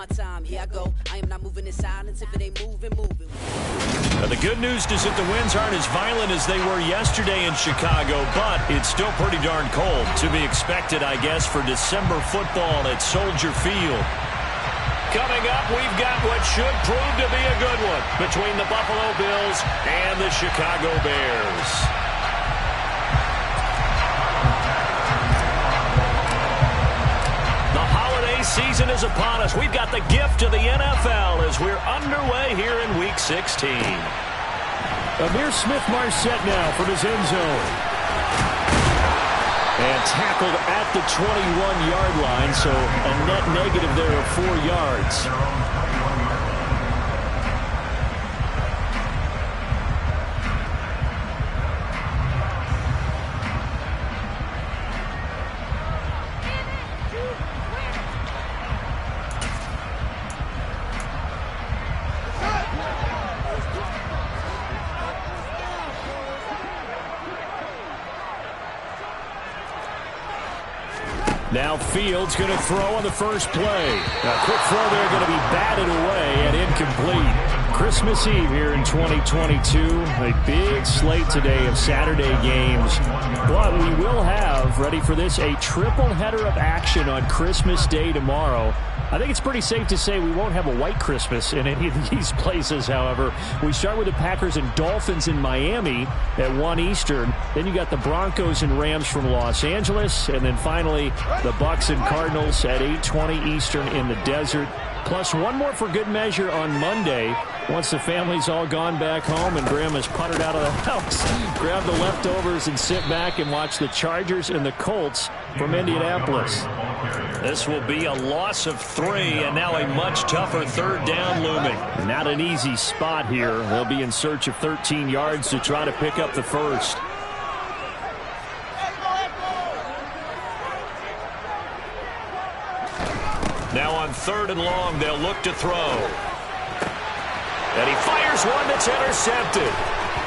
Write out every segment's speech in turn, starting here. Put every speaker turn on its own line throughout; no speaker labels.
my time. Here I go. I am not moving in silence. If it ain't moving, moving.
Now, the good news is that the winds aren't as violent as they were yesterday in Chicago, but it's still pretty darn cold. To be expected, I guess, for December football at Soldier Field. Coming up, we've got what should prove to be a good one between the Buffalo Bills and the Chicago Bears. The holiday season is upon us. We've got the gift of the NFL as we're underway here in Week 16.
Ihmir Smith-Marsette now from his end zone. And tackled at the 21-yard line, so a net negative there of 4 yards. Now Fields going to throw on the first play. A quick throw there going to be batted away and incomplete. Christmas Eve here in 2022. A big slate today of Saturday games. But we will have, ready for this, a triple header of action on Christmas Day tomorrow. I think it's pretty safe to say we won't have a white Christmas in any of these places, however. We start with the Packers and Dolphins in Miami at 1 Eastern. Then you got the Broncos and Rams from Los Angeles. And then finally, the Bucs and Cardinals at 8:20 Eastern in the desert. Plus one more for good measure on Monday. Once the family's all gone back home and Grandma's puttered out of the house, grab the leftovers and sit back and watch the Chargers and the Colts from Indianapolis.
This will be a loss of 3, and now a much tougher third down looming.
Not an easy spot here. They'll be in search of 13 yards to try to pick up the first.
Now on 3rd and long, they'll look to throw. And he fires one that's intercepted.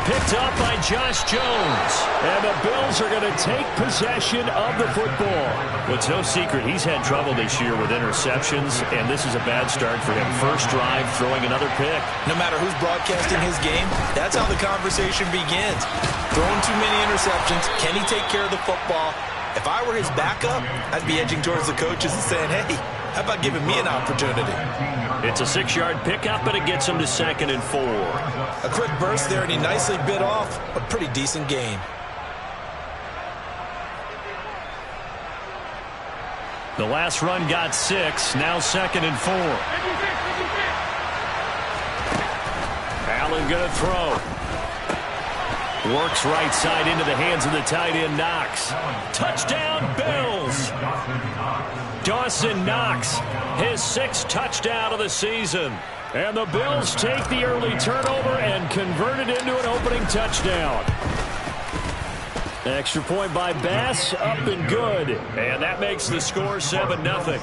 Picked up by Josh Jones.
And the Bills are going to take possession of the football.
Well, it's no secret he's had trouble this year with interceptions, and this is a bad start for him. First drive, throwing another pick.
No matter who's broadcasting his game, that's how the conversation begins. Throwing too many interceptions. Can he take care of the football? If I were his backup, I'd be edging towards the coaches and saying, hey, how about giving me an opportunity?
It's a 6-yard pickup, but it gets him to 2nd and 4.
A quick burst there, and he nicely bit off a pretty decent gain.
The last run got 6, now 2nd and 4. Allen going to throw. Works right side into the hands of the tight end Knox. Touchdown Bills! Dawson Knox, his 6th touchdown of the season.
And the Bills take the early turnover and convert it into an opening touchdown. Extra point by Bass, up and good.
And that makes the score 7-0.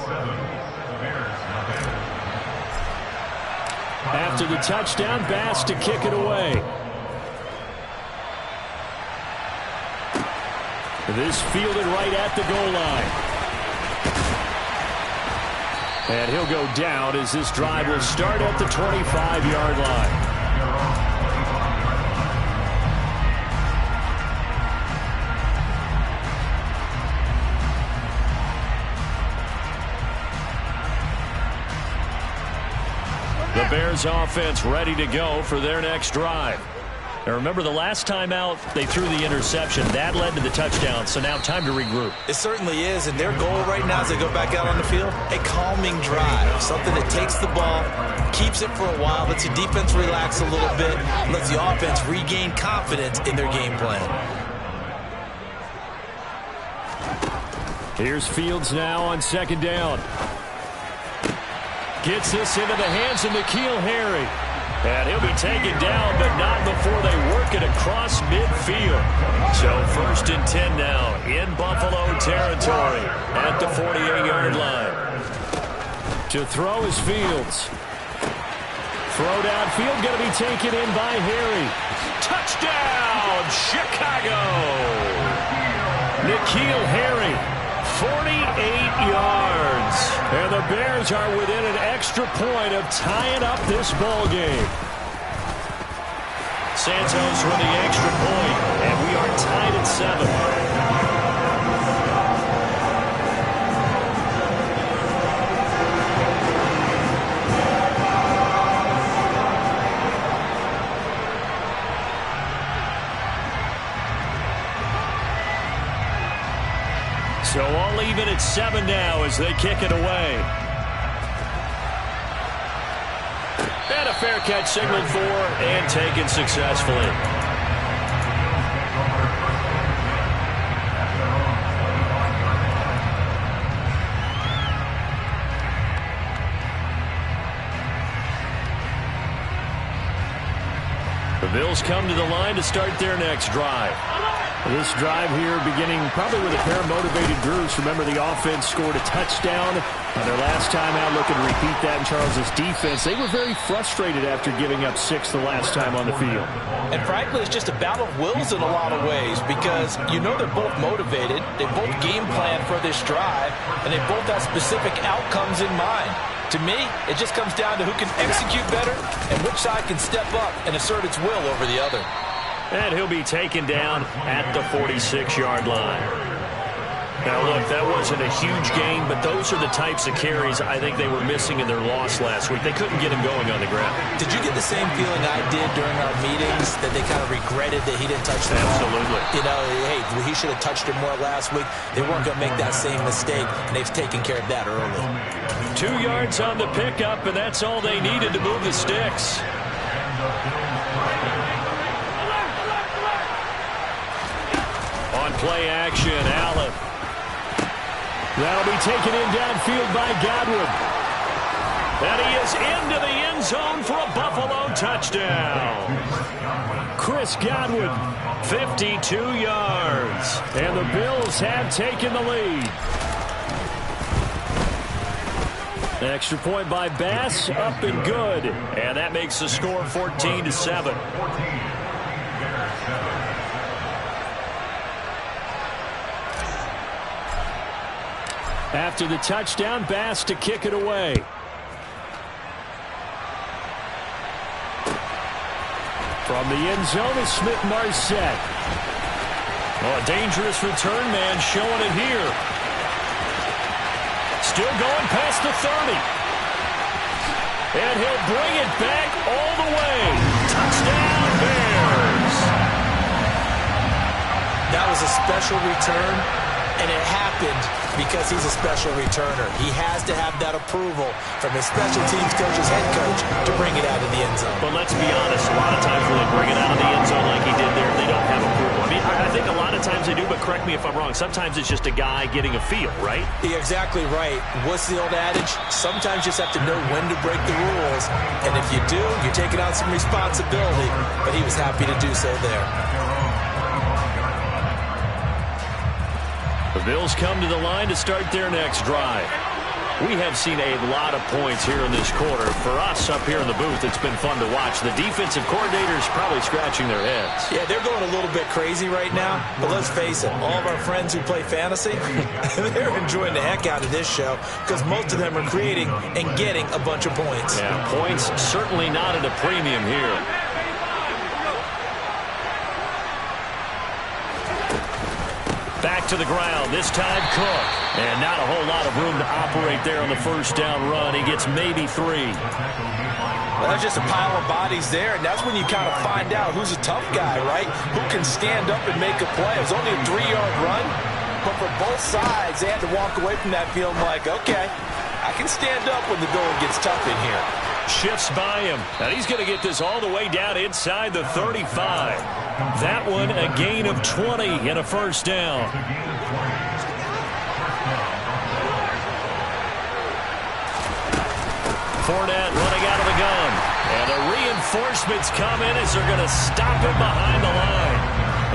After the touchdown, Bass to kick it away. This fielded right at the goal line. And he'll go down as this drive will start at the 25-yard line.
The Bears offense ready to go for their next drive. Now remember, the last time out, they threw the interception. That led to the touchdown, so now time to regroup.
It certainly is, and their goal right now as they go back out on the field, a calming drive, something that takes the ball, keeps it for a while, lets the defense relax a little bit, lets the offense regain confidence in their game plan.
Here's Fields now on 2nd down. Gets this into the hands of N'Keal Harry.
And he'll be taken down, but not before they work it across midfield. So 1st and 10 now in Buffalo territory at the 48-yard line.
To throw is Fields. Throw downfield going to be taken in by Harry.
Touchdown, Chicago!
N'Keal Harry, 48 yards. And the Bears are within an extra point of tying up this ball game.
Santos with the extra point, and we are tied at 7. So all even at 7 now as they kick it away. And a fair catch signaled for and taken successfully. The Bills come to the line to start their next drive.
This drive here beginning probably with a pair of motivated groups. Remember, the offense scored a touchdown on their last time out, looking to repeat that in Charles's defense. They were very frustrated after giving up 6 the last time on the field.
And frankly, it's just a battle of wills in a lot of ways because you know they're both motivated. They both game plan for this drive, and they both have specific outcomes in mind. To me, it just comes down to who can execute better and which side can step up and assert its will over the other.
And he'll be taken down at the 46-yard line. Now, look, that wasn't a huge gain, but those are the types of carries I think they were missing in their loss last week. They couldn't get him going on the ground.
Did you get the same feeling I did during our meetings that they kind of regretted that he didn't touch the ball?
Absolutely.
You know, hey, he should have touched it more last week. They weren't going to make that same mistake, and they've taken care of that early.
2 yards on the pickup, and that's all they needed to move the sticks. On play action, Allen.
That'll be taken in downfield by Godwin.
And he is into the end zone for a Buffalo touchdown.
Chris Godwin.
52 yards.
And the Bills have taken the lead. An extra point by Bass, up and good.
And that makes the score 14-7.
After the touchdown, Bass to kick it away. From the end zone is Smith-Marsette.
Oh, a dangerous return man showing it here. Still going past the 30. And he'll bring it back all the way. Touchdown, Bears.
That was a special return, and it happened because he's a special returner. He has to have that approval from his special teams coach's head coach to bring it out of the end zone.
But let's be honest, a lot of times when they bring it out of the end zone like he did there, they don't have approval. I mean, I think a lot of times they do, but correct me if I'm wrong. Sometimes it's just a guy getting a feel, right?
You're exactly right. What's the old adage? Sometimes you just have to know when to break the rules. And if you do, you're taking on some responsibility. But he was happy to do so there.
The Bills come to the line to start their next drive. We have seen a lot of points here in this quarter. For us up here in the booth, it's been fun to watch. The defensive coordinators probably scratching their heads.
Yeah, they're going a little bit crazy right now. But let's face it, all of our friends who play fantasy, they're enjoying the heck out of this show because most of them are creating and getting a bunch of points.
Yeah, points certainly not at a premium here. Back to the ground, this time Cook. And not a whole lot of room to operate there on the first down run. He gets maybe 3.
Well, there's just a pile of bodies there, and that's when you kind of find out who's a tough guy, right? Who can stand up and make a play. It was only a 3-yard run, but for both sides, they had to walk away from that field like, okay, I can stand up when the going gets tough in here.
Shifts by him, and he's going to get this all the way down inside the 35. That one a gain of 20 and a first down. Fournette running out of the gun. And the reinforcements come in as they're going to stop him behind the line.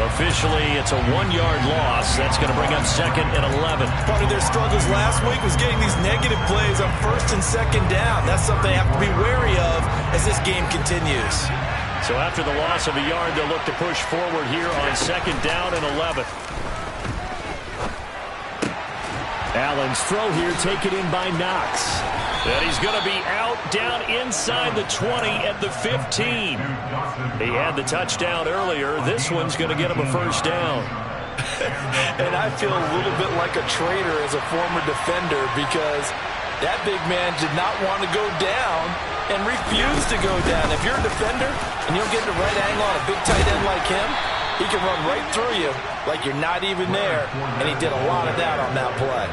Officially, it's a 1-yard loss. That's going to bring up 2nd and 11.
Part of their struggles last week was getting these negative plays on 1st and 2nd down. That's something they have to be wary of as this game continues.
So after the loss of a yard, they'll look to push forward here on 2nd down and 11.
Allen's throw here taken in by Knox. And he's going to be out down inside the 20 at the 15. He had the touchdown earlier. This one's going to get him a first down.
And I feel a little bit like a traitor as a former defender because that big man did not want to go down and refused to go down. If you're a defender and you don't get the right angle on a big tight end like him, he can run right through you like you're not even there, and he did a lot of that on that play.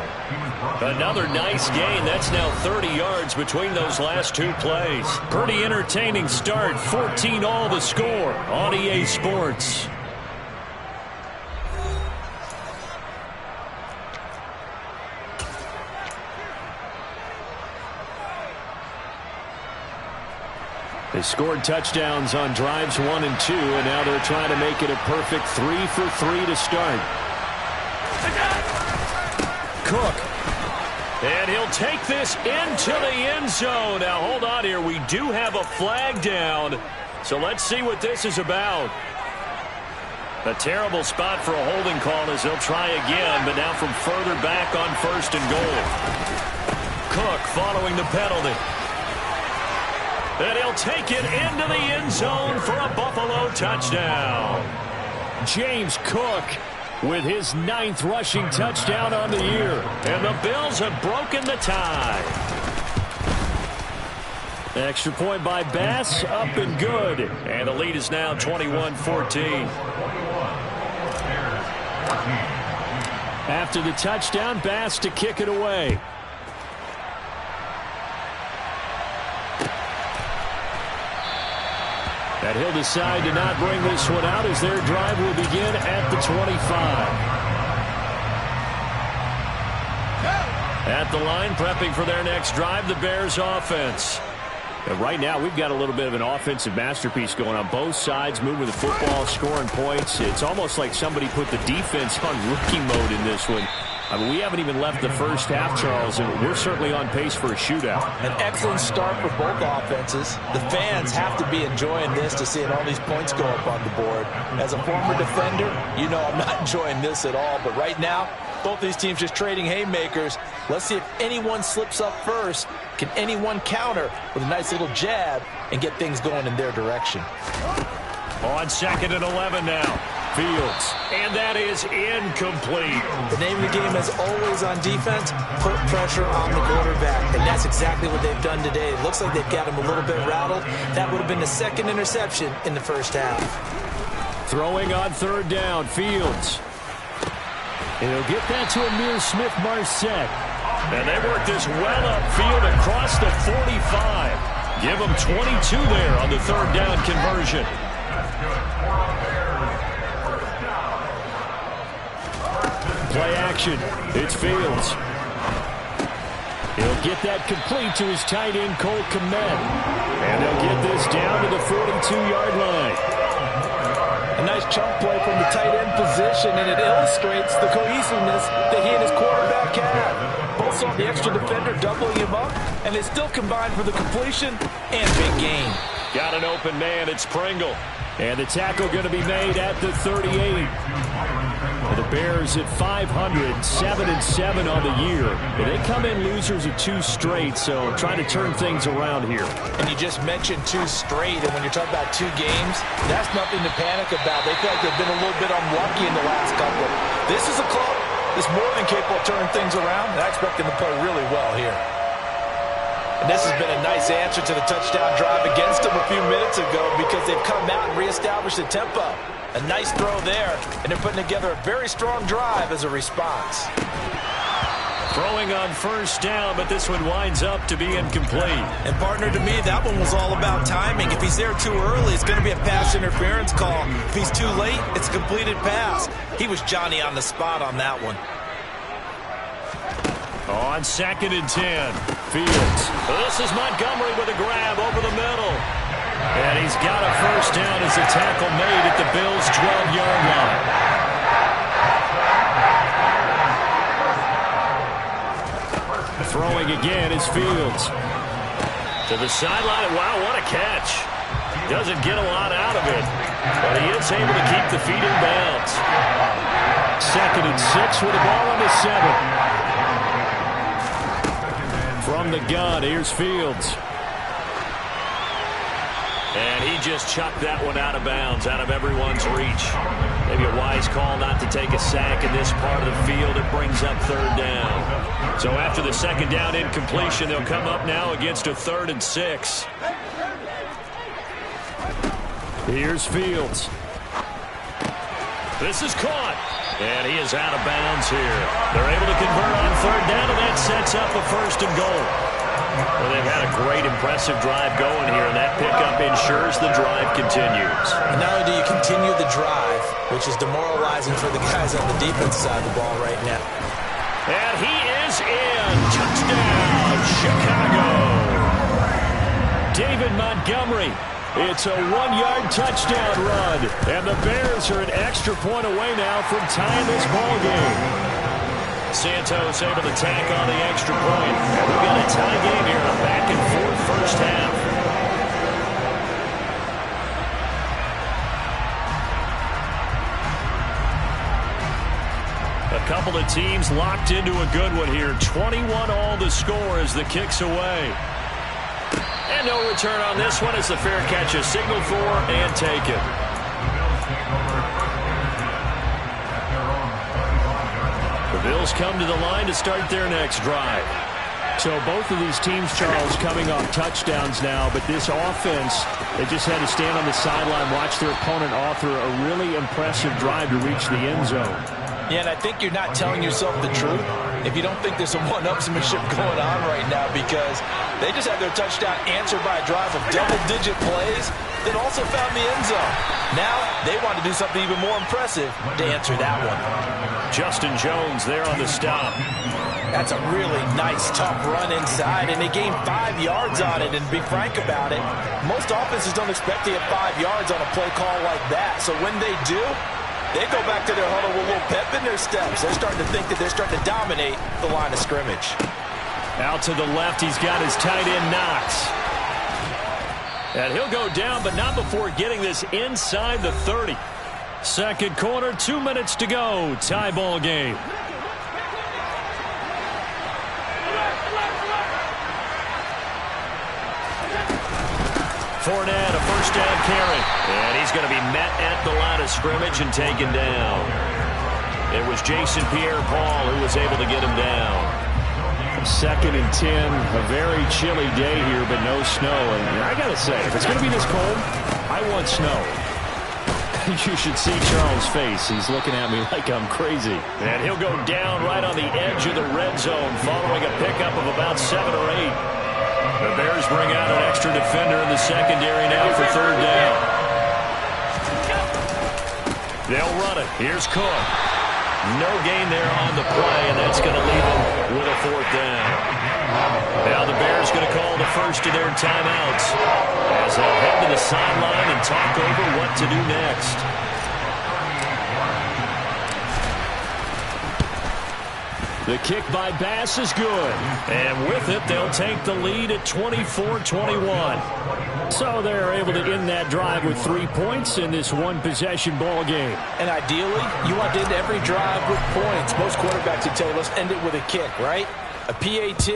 Another nice gain. That's now 30 yards between those last two plays. Pretty entertaining start. 14-all the score on EA Sports.
They scored touchdowns on drives 1 and 2, and now they're trying to make it a perfect 3 for 3 to start. Cook.
And he'll take this into the end zone. Now, hold on here. We do have a flag down, so let's see what this is about. A terrible spot for a holding call as they'll try again, but now from further back on 1st and goal. Cook following the penalty. And he'll take it into the end zone for a Buffalo touchdown.
James Cook with his 9th rushing touchdown on the year.
And the Bills have broken the tie.
Extra point by Bass, up and good.
And the lead is now 21-14.
After the touchdown, Bass to kick it away. And he'll decide to not bring this one out as their drive will begin at the 25. At the line, prepping for their next drive, the Bears offense. And right now, we've got a little bit of an offensive masterpiece going on both sides, moving the football, scoring points. It's almost like somebody put the defense on rookie mode in this one. I mean, we haven't even left the first half, Charles, and we're certainly on pace for a shootout.
An excellent start for both offenses. The fans have to be enjoying this to seeing all these points go up on the board. As a former defender, you know I'm not enjoying this at all. But right now, both these teams just trading haymakers. Let's see if anyone slips up first. Can anyone counter with a nice little jab and get things going in their direction?
On 2nd and 11 now. Fields, and that is incomplete.
The name of the game, as always on defense, put pressure on the quarterback, and that's exactly what they've done today. It looks like they've got him a little bit rattled. That would have been the 2nd interception in the first half.
Throwing on 3rd down, Fields. And he'll get that to Amir Smith-Marset.
And they work this well upfield across the 45. Give them 22 there on the 3rd down conversion.
Play action. It's Fields. He'll get that complete to his tight end, Cole Kmet. And they'll get this down to the 42-yard line.
A nice chunk play from the tight end position, and it illustrates the cohesiveness that he and his quarterback have. Both saw the extra defender doubling him up, and they still combined for the completion and big gain.
Got an open man. It's Pringle.
And the tackle going to be made at the 38. The Bears at 500, 7-7 on the year. But they come in losers of 2 straight, so trying to turn things around here.
And you just mentioned 2 straight, and when you're talking about 2 games, that's nothing to panic about. They feel like they've been a little bit unlucky in the last couple. This is a club that's more than capable of turning things around, and I expect them to play really well here. And this has been a nice answer to the touchdown drive against them a few minutes ago because they've come out and reestablished the tempo. A nice throw there, and they're putting together a very strong drive as a response.
Throwing on 1st down, but this one winds up to be incomplete.
And partner, to me, that one was all about timing. If he's there too early, it's going to be a pass interference call. If he's too late, it's a completed pass. He was Johnny on the spot on that one.
On 2nd and 10, Fields. This is Montgomery with a grab over the middle. And he's got a 1st down as a tackle made at the Bills' 12-yard line.
Throwing again is Fields.
To the sideline. Wow, what a catch. Doesn't get a lot out of it, but he is able to keep the feet in bounds.
2nd and 6 with the ball on the 7. From the gun, here's Fields.
And he just chucked that one out of bounds, out of everyone's reach. Maybe a wise call not to take a sack in this part of the field. It brings up third down. So after the second down incompletion, they'll come up now against a 3rd and 6.
Here's Fields.
This is caught. And he is out of bounds here. They're able to convert on third down, and that sets up a 1st and goal. Well, they've had a great, impressive drive going here, and that pickup ensures the drive continues.
And not only do you continue the drive, which is demoralizing for the guys on the defense side of the ball right now.
And he is in. Touchdown, Chicago. David Montgomery. It's a 1-yard touchdown run. And the Bears are an extra point away now from tying this ball game. Santos able to tack on the extra point. And we've got a tie game here, a back-and-forth first half. A couple of teams locked into a good one here. 21 all the score as the kick's away. And no return on this one as the fair catch is signaled for and taken. The Bills come to the line to start their next drive.
So both of these teams, Charles, coming off touchdowns now, but this offense, they just had to stand on the sideline, watch their opponent author a really impressive drive to reach the end zone.
Yeah, and I think you're not telling yourself the truth if you don't think there's some one-upsmanship going on right now, because they just had their touchdown answered by a drive of double-digit plays that also found the end zone. Now they want to do something even more impressive to answer that one.
Justin Jones there on the stop.
That's a really nice, tough run inside, and they gained 5 yards on it. And to be frank about it, most offenses don't expect to get 5 yards on a play call like that. So when they do, they go back to their huddle with a little pep in their steps. They're starting to think that they're starting to dominate the line of scrimmage.
Out to the left, he's got his tight end, Knox. And he'll go down, but not before getting this inside the 30. Second quarter, 2 minutes to go. Tie ball game. Fournette, a first down carry. And he's going to be met at the line of scrimmage and taken down. It was Jason Pierre-Paul who was able to get him down.
2nd and 10, a very chilly day here, but no snow. And I got to say, if it's going to be this cold, I want snow. You should see Charles' face. He's looking at me like I'm crazy.
And he'll go down right on the edge of the red zone following a pickup of about 7 or 8. The Bears bring out an extra defender in the secondary now for third down. They'll run it. Here's Cook. No gain there on the play, and that's going to leave him with a 4th down. Now the Bears going to call the first of their timeouts as they'll head to the sideline and talk over what to do next.
The kick by Bass is good.
And with it, they'll take the lead at 24-21.
So they're able to end that drive with 3 points in this one-possession ball game.
And ideally, you want to end every drive with points. Most quarterbacks would tell you, let's end it with a kick, right? A PAT,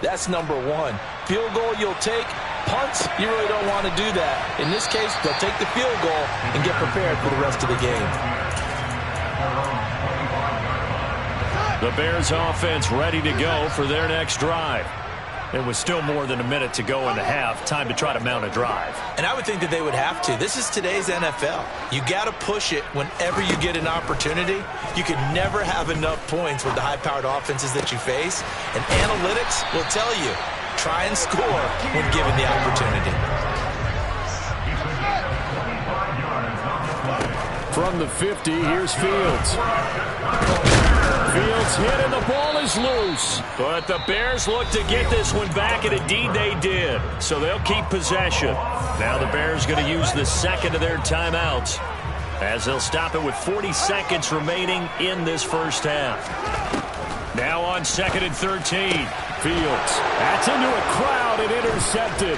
that's number 1. Field goal you'll take. Punts, you really don't want to do that. In this case, they'll take the field goal and get prepared for the rest of the game.
The Bears offense ready to go for their next drive. It was still more than a minute to go in the half. Time to try to mount a drive.
And I would think that they would have to. This is today's NFL. You got to push it whenever you get an opportunity. You can never have enough points with the high-powered offenses that you face. And analytics will tell you, try and score when given the opportunity.
From the 50, here's Fields. Fields hit and the ball is loose.
But the Bears look to get this one back, and indeed they did. So they'll keep possession. Now the Bears going to use the second of their timeouts as they'll stop it with 40 seconds remaining in this first half. Now on 2nd and 13.
Fields. That's into a crowd and intercepted.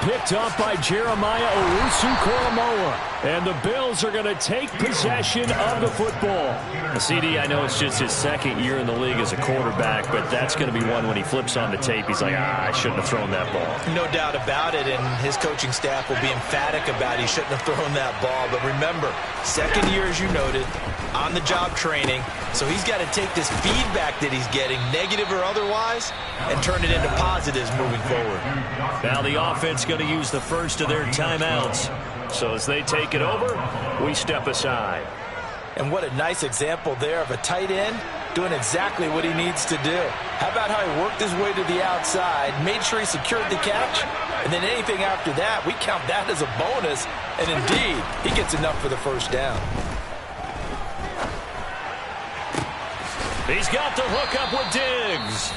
picked up by Jeremiah Owusu-Koramoah. And the Bills are going to take possession of the football.
CD, I know it's just his second year in the league as a quarterback, but that's going to be one when he flips on the tape, he's like, I shouldn't have thrown that ball.
No doubt about it, and his coaching staff will be emphatic about he shouldn't have thrown that ball. But remember, second year, as you noted, on-the-job training, so he's got to take this feedback that he's getting, negative or otherwise, and turn it into positives moving forward.
Now the offense going to use the first of their timeouts. So as they take it over, we step aside.
And what a nice example there of a tight end doing exactly what he needs to do. How about how he worked his way to the outside, made sure he secured the catch, and then anything after that, we count that as a bonus. And indeed, he gets enough for the first down.
He's got the hook up with Diggs.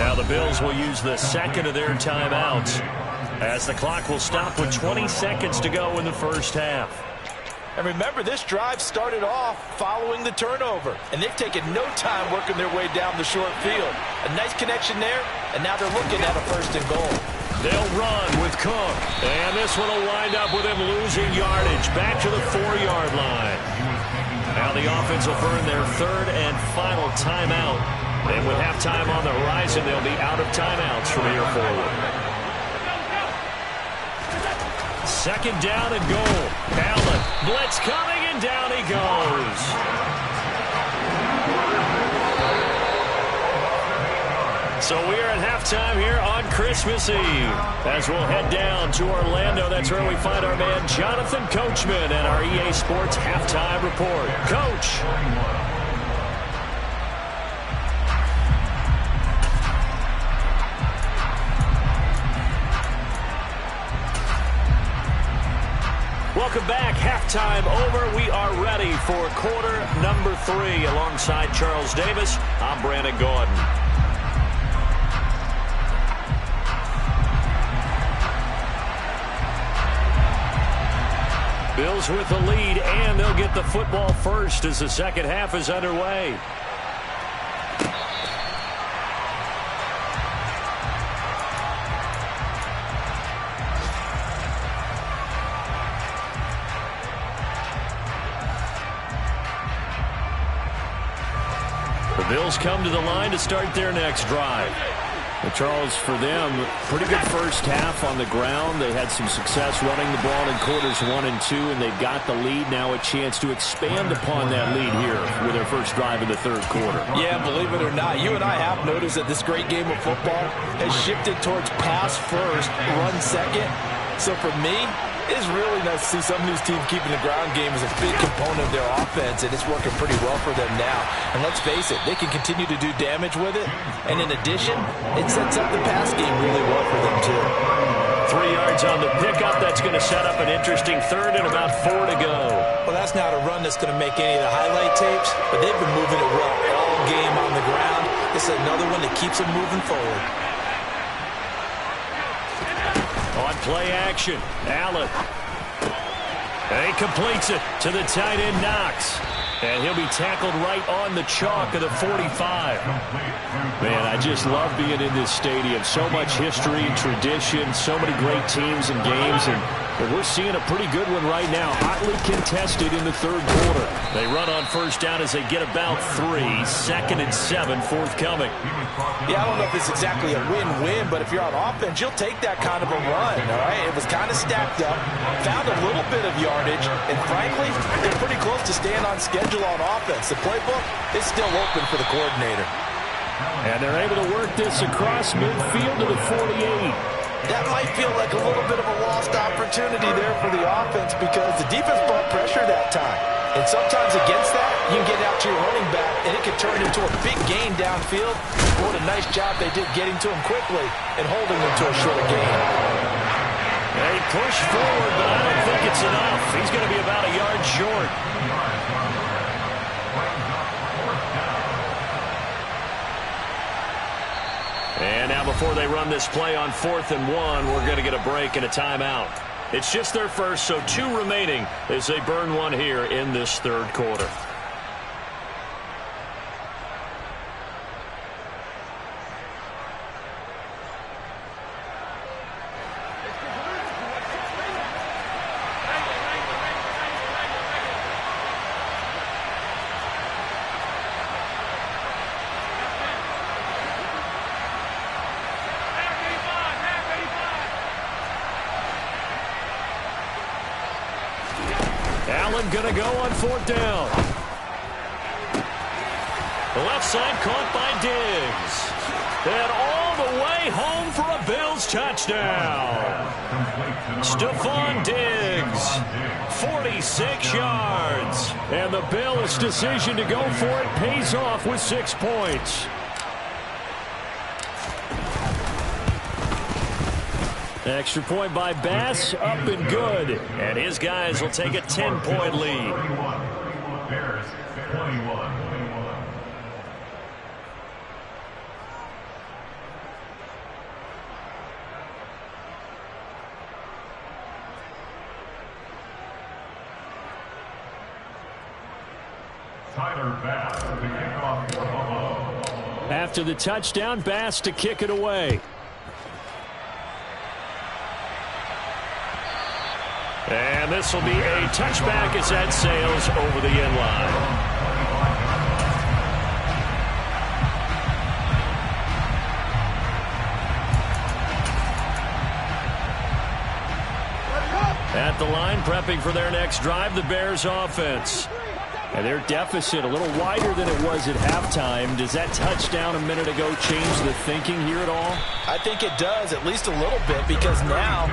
Now the Bills will use the second of their timeouts, as the clock will stop with 20 seconds to go in the first half.
And remember, this drive started off following the turnover, and they've taken no time working their way down the short field. A nice connection there, and now they're looking at a first and goal.
They'll run with Cook, and this one will wind up with him losing yardage back to the 4-yard line. Now the offense will burn their third and final timeout, and with halftime on the horizon, they'll be out of timeouts from here forward. Second down and goal. Allen, blitz coming, and down he goes. So we are at halftime here on Christmas Eve. As we'll head down to Orlando, that's where we find our man Jonathan Coachman and our EA Sports Halftime Report. Coach. Welcome back. Halftime over. We are ready for quarter number 3. Alongside Charles Davis, I'm Brandon Gordon. Bills with the lead, and they'll get the football first as the second half is underway. The Bills come to the line to start their next drive.
Well, Charles, for them, pretty good first half on the ground. They had some success running the ball in quarters 1 and 2, and they've got the lead. Now a chance to expand upon that lead here with their first drive in the third quarter.
Yeah, believe it or not, you and I have noticed that this great game of football has shifted towards pass first, run second. So for me, it's really nice to see some of these teams keeping the ground game as a big component of their offense, and it's working pretty well for them now. And let's face it, they can continue to do damage with it. And in addition, it sets up the pass game really well for them, too.
3 yards on the pickup. That's going to set up an interesting third and about 4 to go.
Well, that's not a run that's going to make any of the highlight tapes, but they've been moving it well all game on the ground. This is another one that keeps them moving forward.
On play action, Allen. And he completes it to the tight end, Knox. And he'll be tackled right on the chalk of the 45.
Man, I just love being in this stadium. So much history, tradition, so many great teams and games, and we're seeing a pretty good one right now. Hotly contested in the third quarter.
They run on first down as they get about 3. 2nd and 7 forthcoming.
Yeah, I don't know if it's exactly a win-win, but if you're on offense, you'll take that kind of a run, all right? It was kind of stacked up, found a little bit of yardage, and frankly, they're pretty close to staying on schedule on offense. The playbook is still open for the coordinator.
And they're able to work this across midfield to the 48.
That might feel like a little bit of a lost opportunity there for the offense because the defense brought pressure that time. And sometimes against that, you can get out to your running back, and it can turn into a big gain downfield. What a nice job they did getting to him quickly and holding him to a shorter gain.
They push forward, but I don't think it's enough. He's going to be about a yard short. And now before they run this play on 4th and 1, we're going to get a break and a timeout. It's just their first, so 2 remaining as they burn one here in this third quarter.
one going to go on 4th down. The left side caught by Diggs. And all the way home for a Bills touchdown. Stephon Diggs, 46 yards. And the Bills' decision to go for it pays off with 6 points. Extra point by Bass, up and good. And his guys will take a 10-point lead.
Bears 21. Tyler Bass to kick off for Buffalo.
After the touchdown, Bass to kick it away. And this will be a touchback as that sails over the end line. At the line, prepping for their next drive, the Bears offense. And their deficit a little wider than it was at halftime. Does that touchdown a minute ago change the thinking here at all?
I think it does, at least a little bit, because now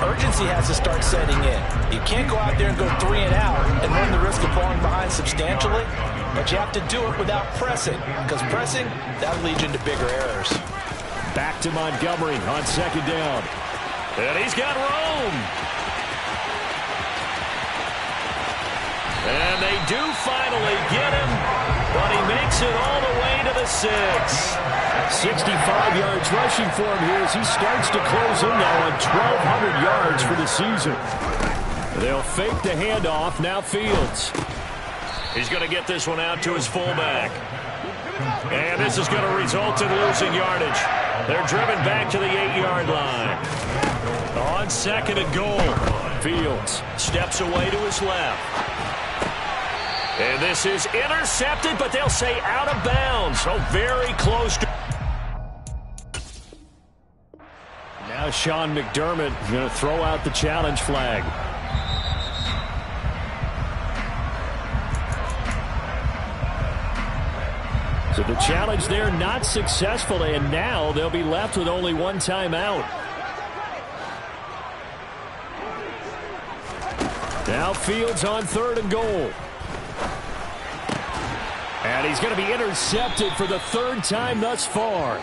urgency has to start setting in. You can't go out there and go 3 and out and run the risk of falling behind substantially, but you have to do it without pressing, because pressing, that'll lead you into bigger errors.
Back to Montgomery on 2nd down. And he's got room. And they do finally get him, but he makes it all the way to the 6. 65 yards rushing for him here as he starts to close in now on 1,200 yards for the season. They'll fake the handoff. Now Fields. He's going to get this one out to his fullback. And this is going to result in losing yardage. They're driven back to the 8-yard line. On 2nd and goal, Fields steps away to his left. And this is intercepted, but they'll say out of bounds. So very close to. Now Sean McDermott is going to throw out the challenge flag. So the challenge there not successful, and now they'll be left with only one timeout. Now Fields on 3rd and goal. And he's going to be intercepted for the 3rd time thus far.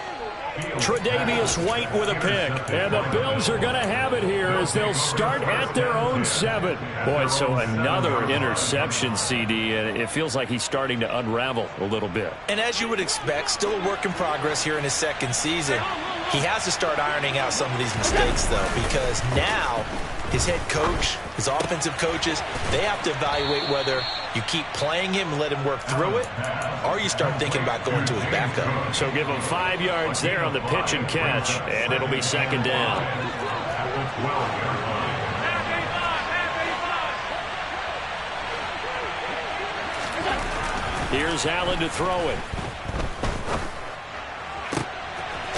Tre'Davious White with a pick. And the Bills are going to have it here as they'll start at their own 7. Boy, so another interception, CD, and it feels like he's starting to unravel a little bit.
And as you would expect, still a work in progress here in his 2nd season. He has to start ironing out some of these mistakes, though, because now his head coach, his offensive coaches, they have to evaluate whether you keep playing him and let him work through it, or you start thinking about going to his backup.
So give him 5 yards there on the pitch and catch, and it'll be 2nd down. Here's Allen to throw it.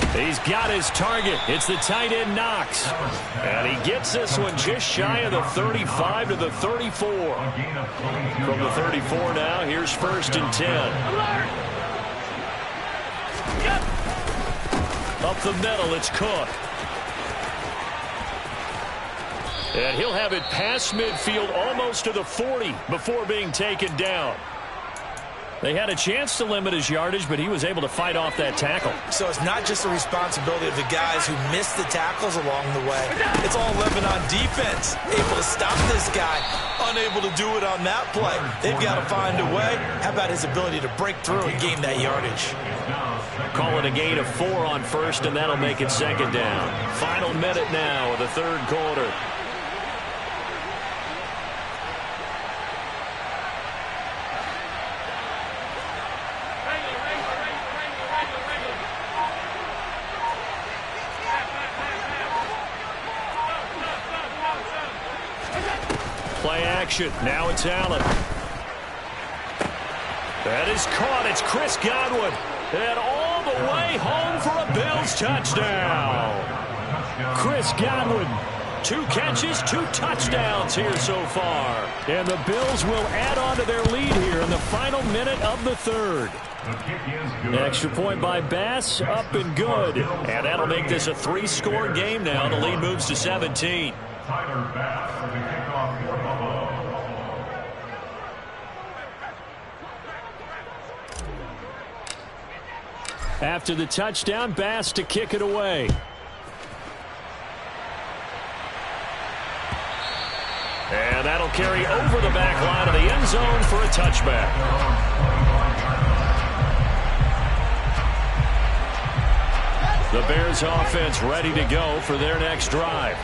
He's got his target. It's the tight end Knox. And he gets this one just shy of the 35 to the 34. From the 34 now, here's 1st and 10. Up the middle, it's Cook. And he'll have it past midfield almost to the 40 before being taken down. They had a chance to limit his yardage, but he was able to fight off that tackle.
So it's not just the responsibility of the guys who missed the tackles along the way. It's all Lebanon defense, able to stop this guy, unable to do it on that play. They've got to find a way. How about his ability to break through and gain that yardage?
Call it a gain of 4 on 1st, and that'll make it 2nd down. Final minute now of the 3rd quarter. Play action. Now it's Allen. That is caught. It's Chris Godwin. And all the way home for a Bills touchdown. Chris Godwin
2 catches, 2 touchdowns here so far.
And the Bills will add on to their lead here in the final minute of the third. Extra point by Bass, up and good.
And that'll make this a 3-score game now. The lead moves to 17.
Tyler Bass for the kickoff for Buffalo.
After the touchdown, Bass to kick it away.
And that'll carry over the back line of the end zone for a touchback. The Bears offense ready to go for their next drive.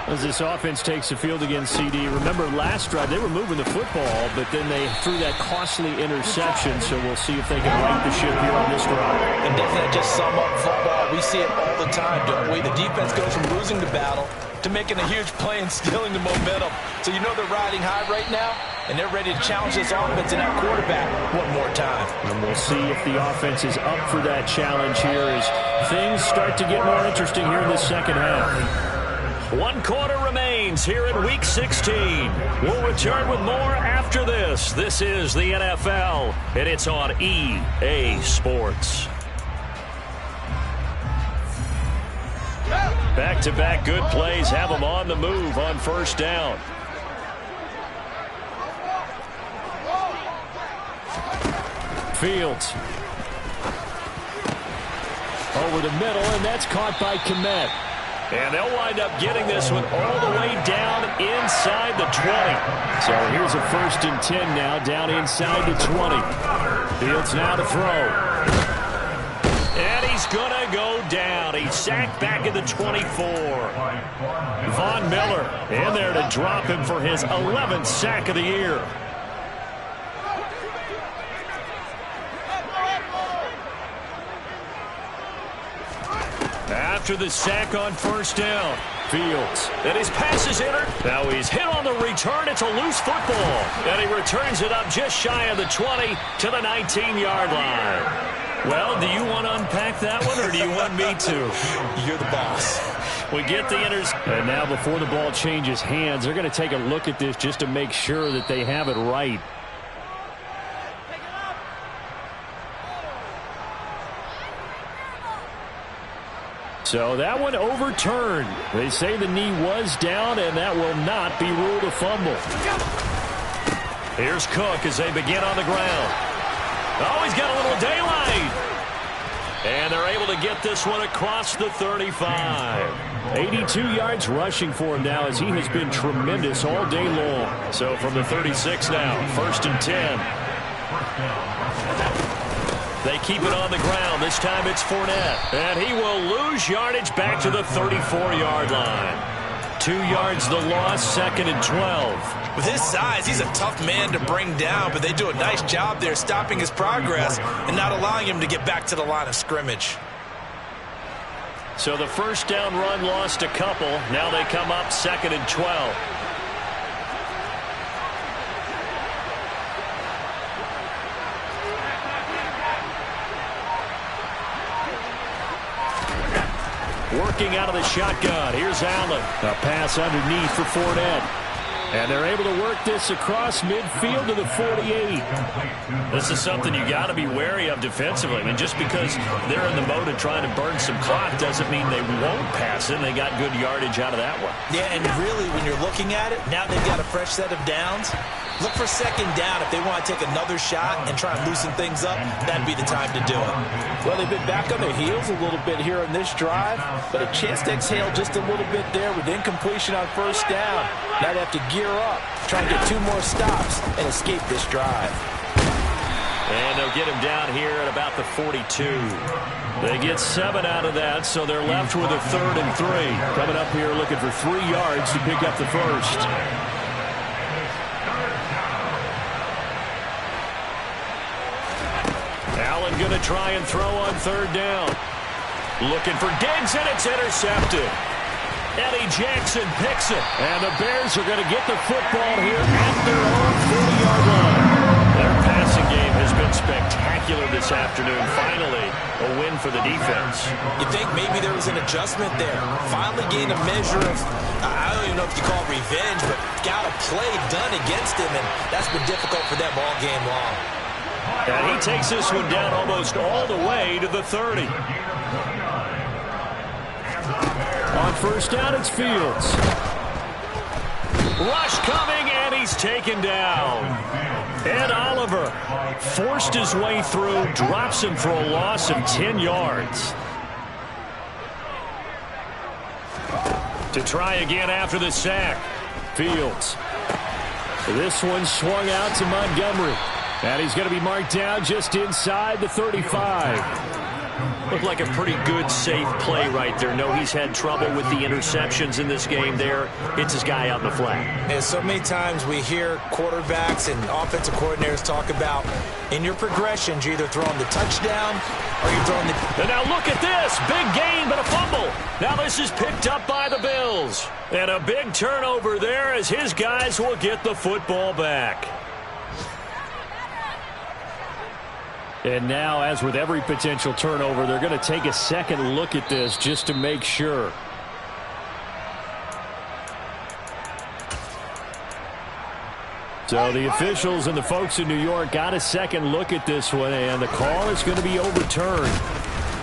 As this offense takes the field against CD, remember last drive they were moving the football, but then they threw that costly interception, so we'll see if they can right the ship here on this drive.
And doesn't that just sum up football? We see it all the time, don't we? The defense goes from losing the battle to making a huge play and stealing the momentum. So you know they're riding high right now, and they're ready to challenge this offense and that quarterback one more time.
And we'll see if the offense is up for that challenge here as things start to get more interesting here in the second half.
1 quarter remains here in Week 16. We'll return with more after this. This is the NFL, and it's on EA Sports. Back-to-back good plays have them on the move on first down.
Fields. Over the middle, and that's caught by Kmet.
And they'll wind up getting this one all the way down inside the 20.
So here's a 1st and 10 now, down inside the 20. Fields now to throw.
And he's going to go down. He's sacked back at the 24. Von Miller in there to drop him for his 11th sack of the year. After the sack on first down, Fields. And his pass is entered. Now he's hit on the return. It's a loose football. And he returns it up just shy of the 20 to the 19-yard line. Well, do you want to unpack that one, or do you want me to?
You're the boss.
We get the
And now before the ball changes hands, they're going to take a look at this just to make sure that they have it right. So that one overturned. They say the knee was down, and that will not be ruled a fumble.
Here's Cook as they begin on the ground. Oh, he's got a little daylight. And they're able to get this one across the 35.
82 yards rushing for him now as he has been tremendous all day long.
So from the 36 now, 1st and 10. They keep it on the ground. This time it's Fournette. And he will lose yardage back to the 34-yard line. 2 yards the loss, 2nd and 12.
With his size, he's a tough man to bring down, but they do a nice job there stopping his progress and not allowing him to get back to the line of scrimmage.
So the first down run lost a couple. Now they come up 2nd and 12. Working out of the shotgun. Here's Allen.
A pass underneath for Fournette. And they're able to work this across midfield to the 48.
This is something you got to be wary of defensively. I mean, just because they're in the mode of trying to burn some clock doesn't mean they won't pass it. They got good yardage out of that one.
Yeah, and really, when you're looking at it, now they've got a fresh set of downs. Look for 2nd down. If they want to take another shot and try and loosen things up, that'd be the time to do it.
Well, they've been back on their heels a little bit here on this drive, but a chance to exhale just a little bit there with incompletion on first down. Now they have to gear up, try and get 2 more stops and escape this drive.
And they'll get him down here at about the 42. They get 7 out of that, so they're left with a 3rd and 3.
Coming up here looking for 3 yards to pick up the first.
Allen going to try and throw on 3rd down. Looking for Diggs, and it's intercepted. Eddie Jackson picks it.
And the Bears are going to get the football here at their own 40-yard line.
Their passing game has been spectacular this afternoon. Finally, a win for the defense.
You think maybe there was an adjustment there. Finally gained a measure of, I don't even know if you call it revenge, but got a play done against him, and that's been difficult for them all game long.
And he takes this one down almost all the way to the 30.
On first down, it's Fields.
Rush coming, and he's taken down. Ed Oliver forced his way through, drops him for a loss of 10 yards. To try again after the sack.
Fields. This one swung out to Montgomery. And he's going to be marked down just inside the 35.
Looked like a pretty good, safe play right there. No, he's had trouble with the interceptions in this game there. Hits his guy out in the flat.
And so many times we hear quarterbacks and offensive coordinators talk about, in your progressions, you're either throwing the touchdown or you're throwing the...
And now look at this. Big gain, but a fumble. Now this is picked up by the Bills. And a big turnover there as his guys will get the football back.
And now, as with every potential turnover, they're going to take a second look at this just to make sure. So the officials and the folks in New York got a second look at this one, and the call is going to be overturned.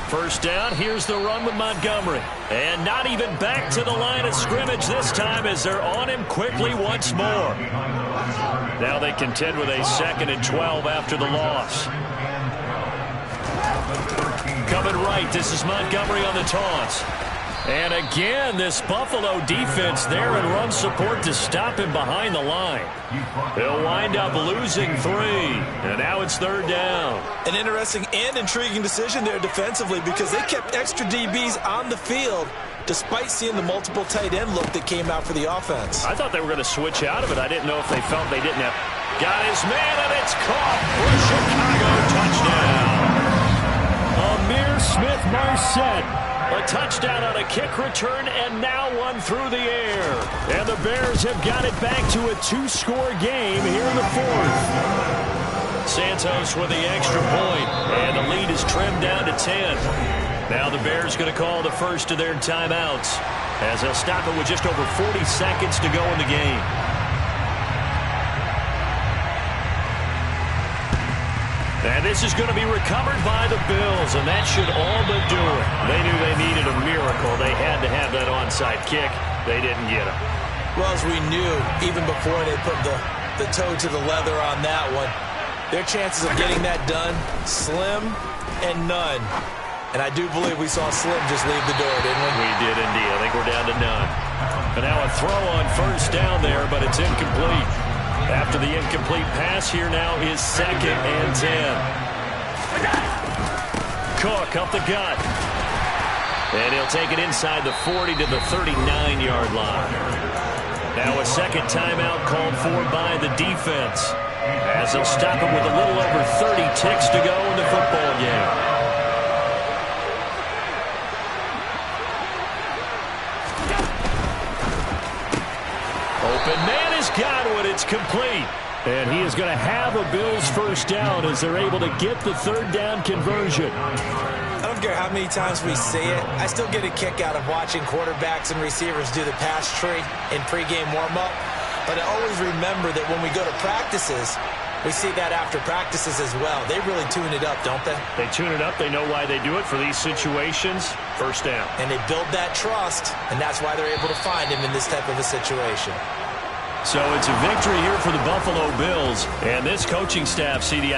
First down, here's the run with Montgomery. And not even back to the line of scrimmage this time as they're on him quickly once more. Now they contend with a 2nd and 12 after the loss. Coming right, this is Montgomery on the toss. And again, this Buffalo defense there in run support to stop him behind the line. They'll wind up losing 3. And now it's 3rd down.
An interesting and intriguing decision there defensively because they kept extra DBs on the field despite seeing the multiple tight end look that came out for the offense.
I thought they were going to switch out of it. I didn't know if they felt they didn't have. Got his man, and it's caught for a Chicago touchdown.
Ihmir Smith-Marsette.
A touchdown on a kick return, and now one through the air.
And the Bears have got it back to a 2-score game here in the 4th.
Santos with the extra point, and the lead is trimmed down to 10. Now the Bears going to call the first of their timeouts as they'll stop it with just over 40 seconds to go in the game. And this is going to be recovered by the Bills, and that should all but do it. They knew they needed a miracle. They had to have that onside kick. They didn't get it.
Well, as we knew, even before they put the toe to the leather on that one, their chances of getting that done, slim and none. And I do believe we saw Slim just leave the door, didn't we?
We did indeed. I think we're down to none. And now a throw on first down there, but it's incomplete. After the incomplete pass, here now is 2nd and 10. Cook up the gut. And he'll take it inside the 40 to the 39-yard line. Now a second timeout called for by the defense, as they'll stop it with a little over 30 ticks to go in the football game. Open man has got one. It's complete.
And he is going to have a Bills first down as they're able to get the 3rd down conversion.
I don't care how many times we say it, I still get a kick out of watching quarterbacks and receivers do the pass tree in pregame warm-up. But I always remember that when we go to practices, we see that after practices as well. They really tune it up, don't they?
They tune it up. They know why they do it for these situations. First down.
And they build that trust, and that's why they're able to find him in this type of a situation.
So it's a victory here for the Buffalo Bills, and this coaching staff see the